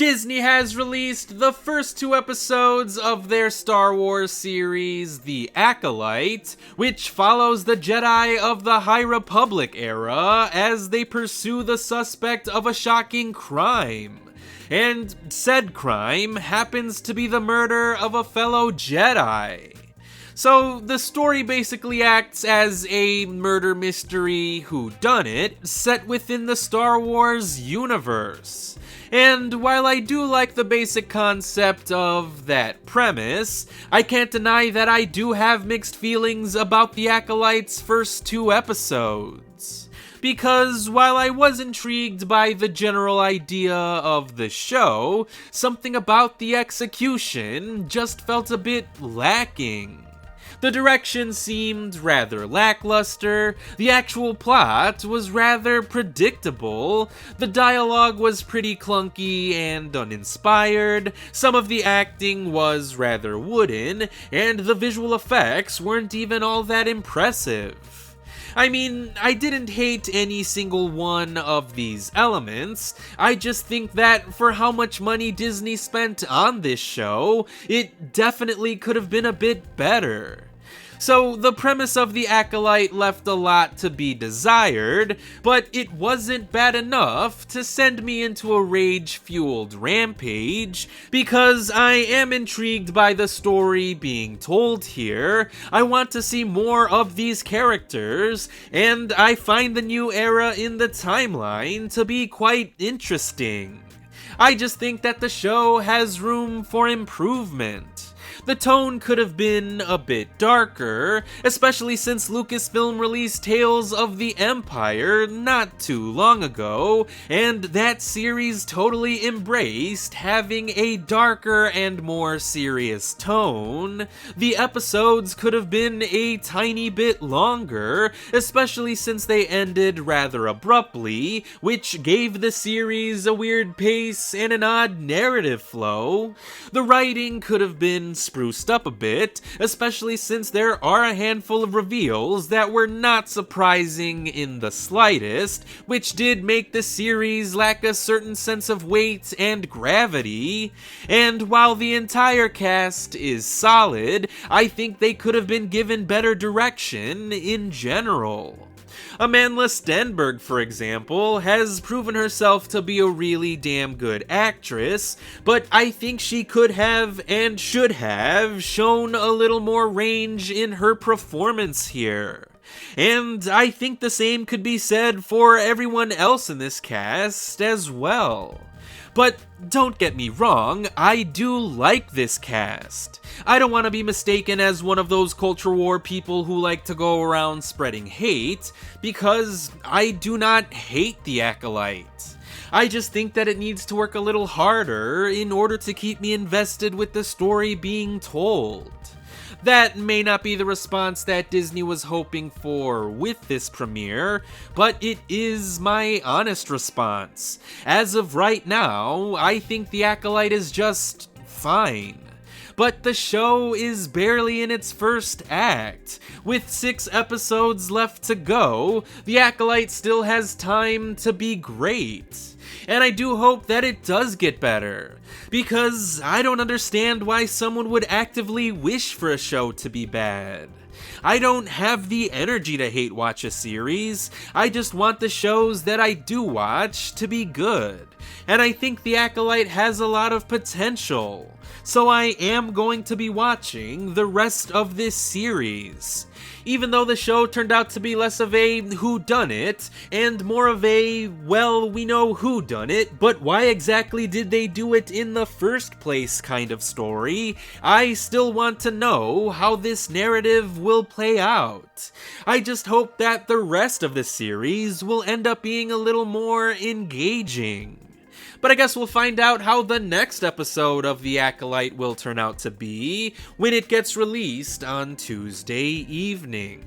Disney has released the first 2 episodes of their Star Wars series, The Acolyte, which follows the Jedi of the High Republic era as they pursue the suspect of a shocking crime. And said crime happens to be the murder of a fellow Jedi. So the story basically acts as a murder mystery whodunit set within the Star Wars universe. And while I do like the basic concept of that premise, I can't deny that I do have mixed feelings about the Acolyte's first 2 episodes. Because while I was intrigued by the general idea of the show, something about the execution just felt a bit lacking. The direction seemed rather lackluster, the actual plot was rather predictable, the dialogue was pretty clunky and uninspired, some of the acting was rather wooden, and the visual effects weren't even all that impressive. I mean, I didn't hate any single one of these elements, I just think that for how much money Disney spent on this show, it definitely could have been a bit better. So the premise of The Acolyte left a lot to be desired, but it wasn't bad enough to send me into a rage-fueled rampage, because I am intrigued by the story being told here, I want to see more of these characters, and I find the new era in the timeline to be quite interesting. I just think that the show has room for improvement. The tone could have been a bit darker, especially since Lucasfilm released Tales of the Empire not too long ago, and that series totally embraced having a darker and more serious tone. The episodes could have been a tiny bit longer, especially since they ended rather abruptly, which gave the series a weird pace and an odd narrative flow. The writing could have been spruced up a bit, especially since there are a handful of reveals that were not surprising in the slightest, which did make the series lack a certain sense of weight and gravity. And while the entire cast is solid, I think they could have been given better direction in general. Amandla Stenberg, for example, has proven herself to be a really damn good actress, but I think she could have and should have shown a little more range in her performance here. And I think the same could be said for everyone else in this cast as well. But don't get me wrong, I do like this cast. I don't want to be mistaken as one of those culture war people who like to go around spreading hate, because I do not hate The Acolyte. I just think that it needs to work a little harder in order to keep me invested with the story being told. That may not be the response that Disney was hoping for with this premiere, but it is my honest response. As of right now, I think The Acolyte is just fine. But the show is barely in its first act. With 6 episodes left to go, The Acolyte still has time to be great. And I do hope that it does get better, because I don't understand why someone would actively wish for a show to be bad. I don't have the energy to hate watch a series, I just want the shows that I do watch to be good. And I think The Acolyte has a lot of potential, so I am going to be watching the rest of this series. Even though the show turned out to be less of a whodunit, and more of a, well, we know who done it, but why exactly did they do it in the first place kind of story, I still want to know how this narrative will play out. I just hope that the rest of the series will end up being a little more engaging. But I guess we'll find out how the next episode of The Acolyte will turn out to be when it gets released on Tuesday evening.